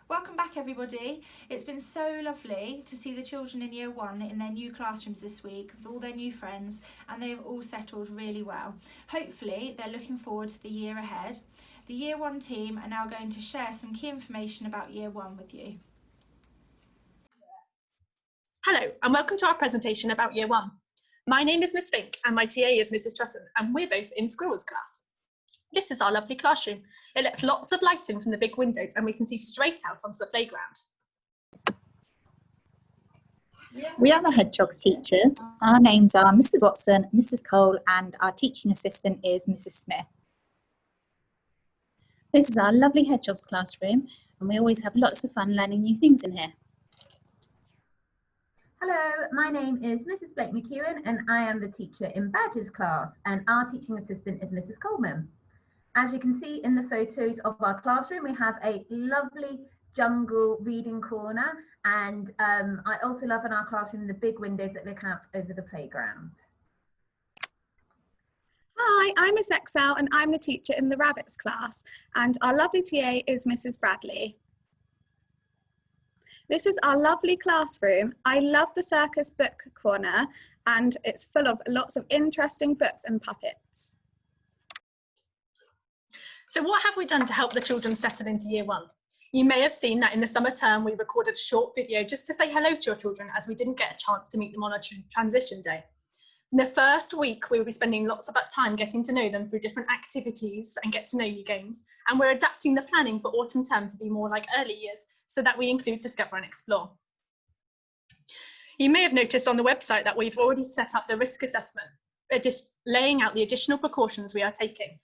Welcome back everybody. It's been so lovely to see the children in Year 1 in their new classrooms this week with all their new friends, and they've all settled really well. Hopefully they're looking forward to the year ahead. The Year 1 team are now going to share some key information about Year 1 with you. Hello and welcome to our presentation about Year 1. My name is Miss Fink and my TA is Mrs. Trusson, and we're both in Squirrel's class. This is our lovely classroom. It lets lots of light in from the big windows and we can see straight out onto the playground. We are the Hedgehogs teachers. Our names are Mrs. Watson, Mrs. Cole, and our teaching assistant is Mrs. Smith. This is our lovely Hedgehogs classroom, and we always have lots of fun learning new things in here. Hello, my name is Mrs. McKeown and I am the teacher in Badger's class, and our teaching assistant is Mrs. Coleman. As you can see in the photos of our classroom, we have a lovely jungle reading corner, and I also love in our classroom the big windows that look out over the playground. Hi, I'm Miss Excel and I'm the teacher in the Rabbits class, and our lovely TA is Mrs. Bradley. This is our lovely classroom. I love the circus book corner and it's full of lots of interesting books and puppets. So what have we done to help the children settle into Year 1? You may have seen that in the summer term we recorded a short video just to say hello to your children, as we didn't get a chance to meet them on a transition day. In the first week we will be spending lots of time getting to know them through different activities and get to know you games, and we're adapting the planning for autumn term to be more like early years so that we include Discover and Explore. You may have noticed on the website that we've already set up the risk assessment, just laying out the additional precautions we are taking.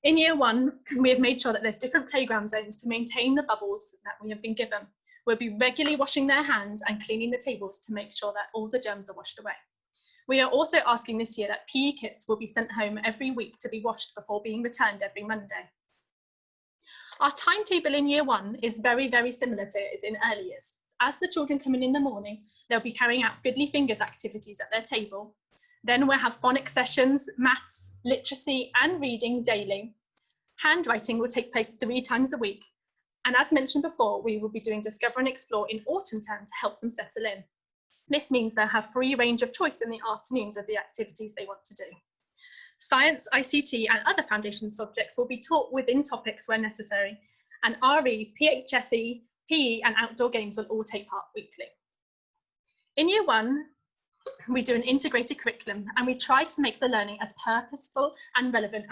In Year 1, we have made sure that there's different playground zones to maintain the bubbles that we have been given. We'll be regularly washing their hands and cleaning the tables to make sure that all the germs are washed away. We are also asking this year that PE kits will be sent home every week to be washed before being returned every Monday. Our timetable in Year 1 is very, very similar to it is in early years. As the children come in the morning, they'll be carrying out fiddly fingers activities at their table. Then we'll have phonics sessions, maths, literacy and reading daily. Handwriting will take place 3 times a week. And as mentioned before, we will be doing Discover and Explore in autumn term to help them settle in. This means they'll have free range of choice in the afternoons of the activities they want to do. Science, ICT and other foundation subjects will be taught within topics where necessary, and RE, PHSE, PE and outdoor games will all take part weekly. In Year 1, we do an integrated curriculum and we try to make the learning as purposeful and relevant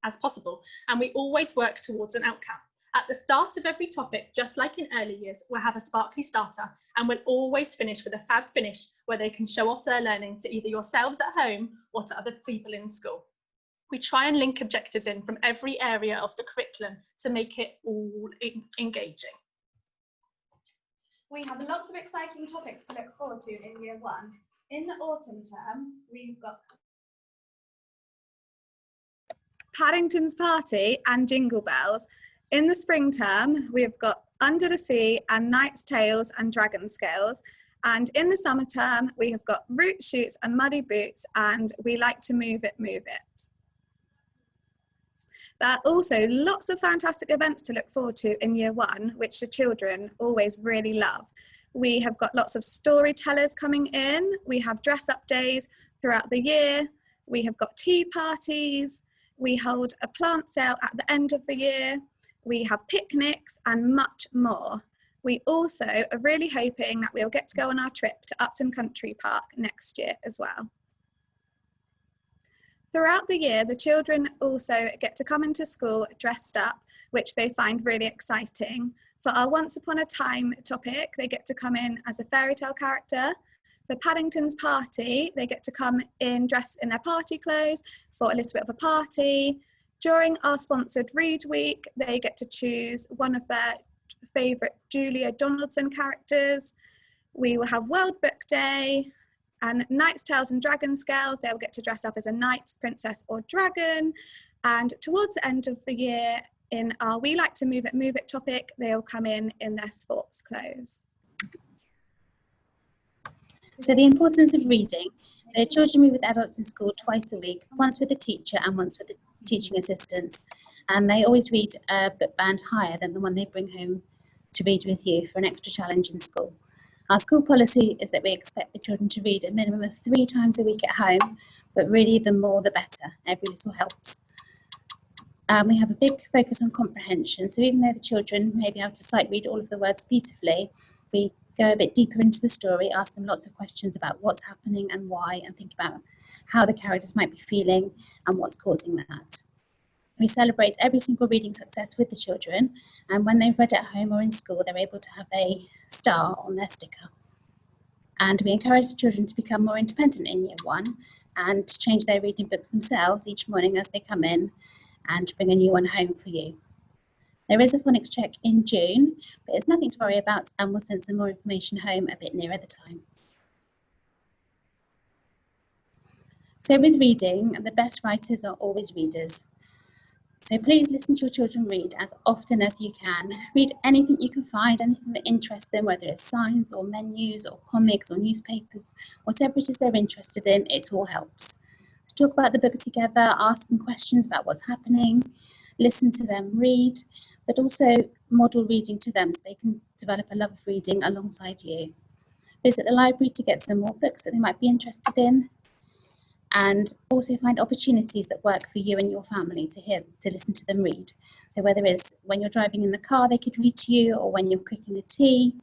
as possible, and we always work towards an outcome. At the start of every topic, just like in early years, we'll have a sparkly starter and we'll always finish with a fab finish where they can show off their learning to either yourselves at home or to other people in school. We try and link objectives in from every area of the curriculum to make it all engaging. We have lots of exciting topics to look forward to in Year 1. In the autumn term, we've got Paddington's Party and Jingle Bells. In the spring term, we've got Under the Sea and Knight's Tales and Dragon Scales. And in the summer term, we have got Root Shoots and Muddy Boots and We Like to Move It, Move It. There are also lots of fantastic events to look forward to in Year 1, which the children always really love. We have got lots of storytellers coming in. We have dress-up days throughout the year. We have got tea parties. We hold a plant sale at the end of the year. We have picnics and much more. We also are really hoping that we'll get to go on our trip to Upton Country Park next year as well. Throughout the year, the children also get to come into school dressed up, which they find really exciting. For our Once Upon a Time topic, they get to come in as a fairy tale character. For Paddington's Party, they get to come in dressed in their party clothes for a little bit of a party. During our sponsored Read Week, they get to choose one of their favourite Julia Donaldson characters. We will have World Book Day and Knight's Tales and Dragon Scales. They'll get to dress up as a knight, princess or dragon. And towards the end of the year, in our We Like to Move It topic, they'll come in their sports clothes. So the importance of reading. Children meet with adults in school twice a week, once with the teacher and once with the teaching assistant. And they always read a book band higher than the one they bring home to read with you for an extra challenge in school. Our school policy is that we expect the children to read a minimum of 3 times a week at home, but really the more the better. Every little helps. We have a big focus on comprehension, so even though the children may be able to sight read all of the words beautifully, we go a bit deeper into the story, ask them lots of questions about what's happening and why, and think about how the characters might be feeling and what's causing that. We celebrate every single reading success with the children, and when they've read at home or in school, they're able to have a star on their sticker. And we encourage the children to become more independent in year 1 and to change their reading books themselves each morning as they come in and bring a new one home for you. There is a phonics check in June, but it's nothing to worry about, and we'll send some more information home a bit nearer the time. So with reading, the best writers are always readers. So please listen to your children read as often as you can. Read anything you can find, anything that interests them, whether it's signs or menus or comics or newspapers, whatever it is they're interested in, it all helps. Talk about the book together, ask them questions about what's happening, listen to them read, but also model reading to them so they can develop a love of reading alongside you. Visit the library to get some more books that they might be interested in, and also find opportunities that work for you and your family to listen to them read. So whether it's when you're driving in the car, they could read to you, or when you're cooking the tea,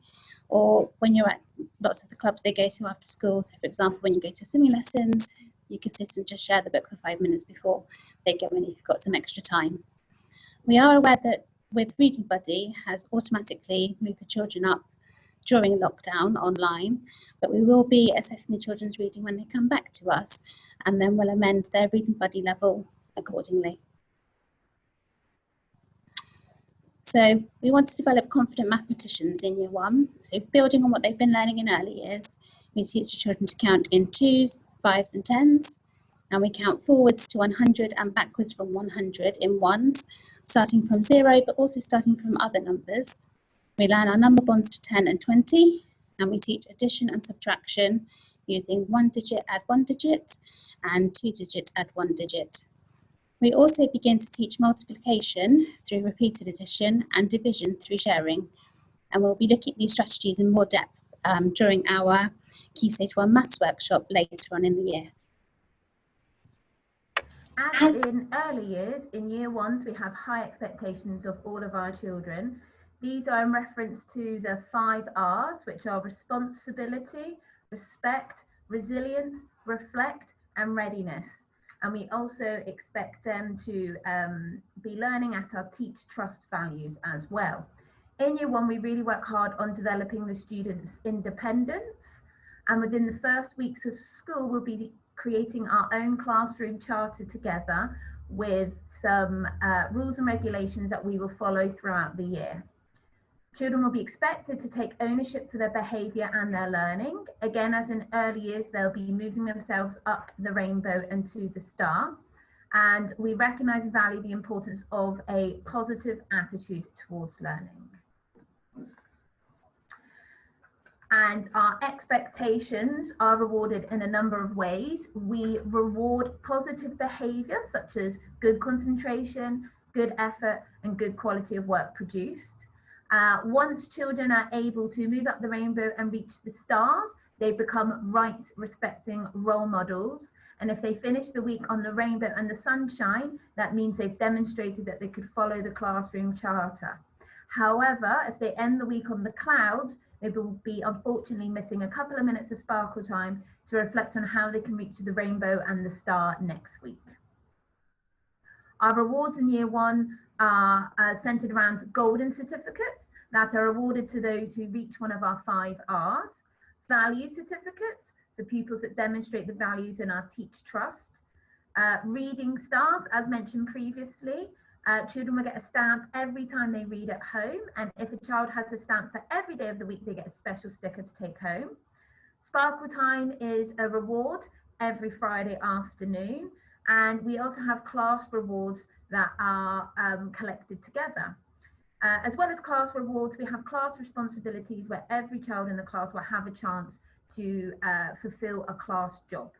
or when you're at lots of the clubs they go to after school. So for example, when you go to swimming lessons, you can sit and just share the book for 5 minutes before they go in if you've got some extra time. We are aware that with Reading Buddy has automatically moved the children up during lockdown online, but we will be assessing the children's reading when they come back to us, and then we'll amend their Reading Buddy level accordingly. So we want to develop confident mathematicians in year 1. So building on what they've been learning in early years, we teach the children to count in 2s, 5s and 10s, and we count forwards to 100 and backwards from 100 in 1s, starting from 0 but also starting from other numbers. We learn our number bonds to 10 and 20, and we teach addition and subtraction using 1 digit add 1 digit and 2 digit add 1 digit. We also begin to teach multiplication through repeated addition and division through sharing, and we'll be looking at these strategies in more depth during our Key Stage 1 Maths workshop later on in the year. As in early years, in year 1s, we have high expectations of all of our children. These are in reference to the 5 R's, which are responsibility, respect, resilience, reflect, and readiness. And we also expect them to be learning at our teach trust values as well. In year 1, we really work hard on developing the students' independence. And within the first weeks of school, we'll be creating our own classroom charter together with some rules and regulations that we will follow throughout the year. Children will be expected to take ownership for their behaviour and their learning. Again, as in early years, they'll be moving themselves up the rainbow and to the star. And we recognise and value the importance of a positive attitude towards learning. And our expectations are rewarded in a number of ways. We reward positive behaviour such as good concentration, good effort, and good quality of work produced. Once children are able to move up the rainbow and reach the stars, they become rights-respecting role models. And if they finish the week on the rainbow and the sunshine, that means they've demonstrated that they could follow the classroom charter. However, if they end the week on the clouds, they will be unfortunately missing a couple of minutes of sparkle time to reflect on how they can reach the rainbow and the star next week. Our rewards in year 1 are centered around golden certificates that are awarded to those who reach one of our 5 R's, value certificates for pupils that demonstrate the values in our teach trust, reading stars, as mentioned previously. Children will get a stamp every time they read at home, and if a child has a stamp for every day of the week, they get a special sticker to take home. Sparkle time is a reward every Friday afternoon, and we also have class rewards that are collected together. As well as class rewards, we have class responsibilities where every child in the class will have a chance to fulfill a class job.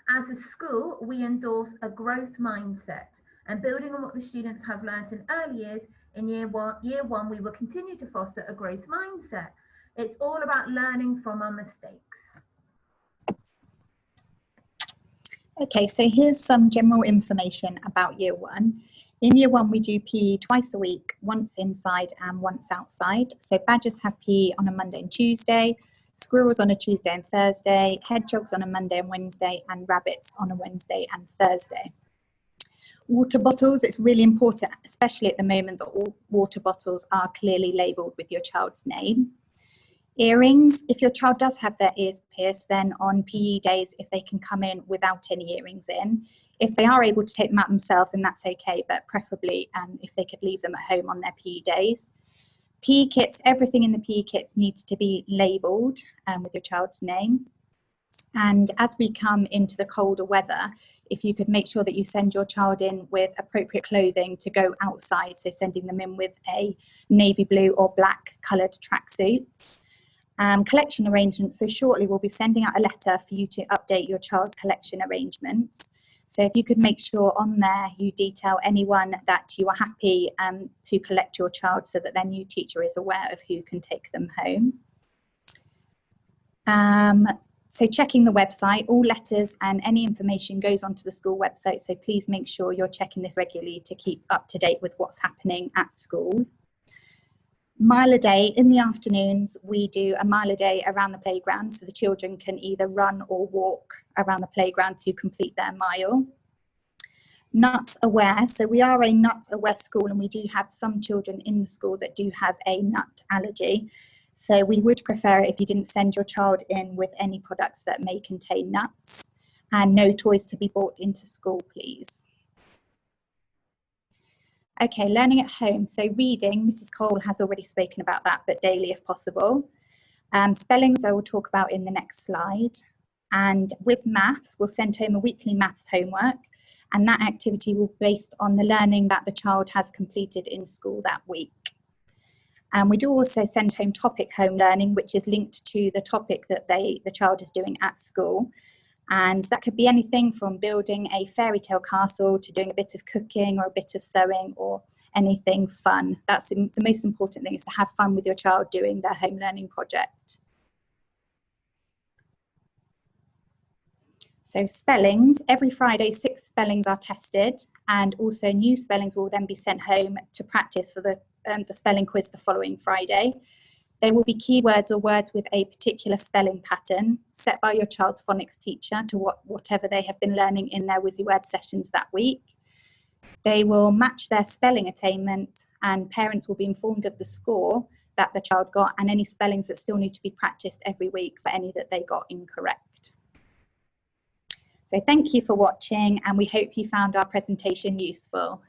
As a school, we endorse a growth mindset, and building on what the students have learnt in early years, In year one, we will continue to foster a growth mindset. It's all about learning from our mistakes. Okay, so here's some general information about year one. In year one, we do PE twice a week, once inside and once outside. So badgers have PE on a Monday and Tuesday, squirrels on a Tuesday and Thursday, hedgehogs on a Monday and Wednesday, and rabbits on a Wednesday and Thursday. Water bottles, it's really important, especially at the moment, that all water bottles are clearly labelled with your child's name. Earrings, if your child does have their ears pierced, then on PE days, if they can come in without any earrings in. If they are able to take them out themselves, then that's okay, but preferably if they could leave them at home on their PE days. PE kits, everything in the PE kits needs to be labelled with your child's name. And as we come into the colder weather, if you could make sure that you send your child in with appropriate clothing to go outside, so sending them in with a navy blue or black coloured tracksuit. Collection arrangements, so shortly we'll be sending out a letter for you to update your child's collection arrangements. So if you could make sure on there you detail anyone that you are happy to collect your child, so that their new teacher is aware of who can take them home. So checking the website, all letters and any information goes onto the school website, so please make sure you're checking this regularly to keep up to date with what's happening at school. Mile a day, in the afternoons, we do a mile a day around the playground, so the children can either run or walk around the playground to complete their mile. Nut aware, so we are a nut aware school, and we do have some children in the school that do have a nut allergy. So we would prefer it if you didn't send your child in with any products that may contain nuts, and no toys to be brought into school, please. Okay, learning at home. So reading, Mrs. Cole has already spoken about that, but daily if possible. Spellings I will talk about in the next slide. And with maths, we'll send home a weekly maths homework, and that activity will be based on the learning that the child has completed in school that week. And we do also send home topic home learning, which is linked to the topic that the child is doing at school. And that could be anything from building a fairy tale castle to doing a bit of cooking or a bit of sewing or anything fun. That's the most important thing, is to have fun with your child doing their home learning project. So spellings, every Friday 6 spellings are tested, and also new spellings will then be sent home to practice for the spelling quiz the following Friday. There will be keywords or words with a particular spelling pattern set by your child's phonics teacher to whatever they have been learning in their WYSIWord sessions that week. They will match their spelling attainment, and parents will be informed of the score that the child got and any spellings that still need to be practiced every week for any that they got incorrect. So thank you for watching, and we hope you found our presentation useful.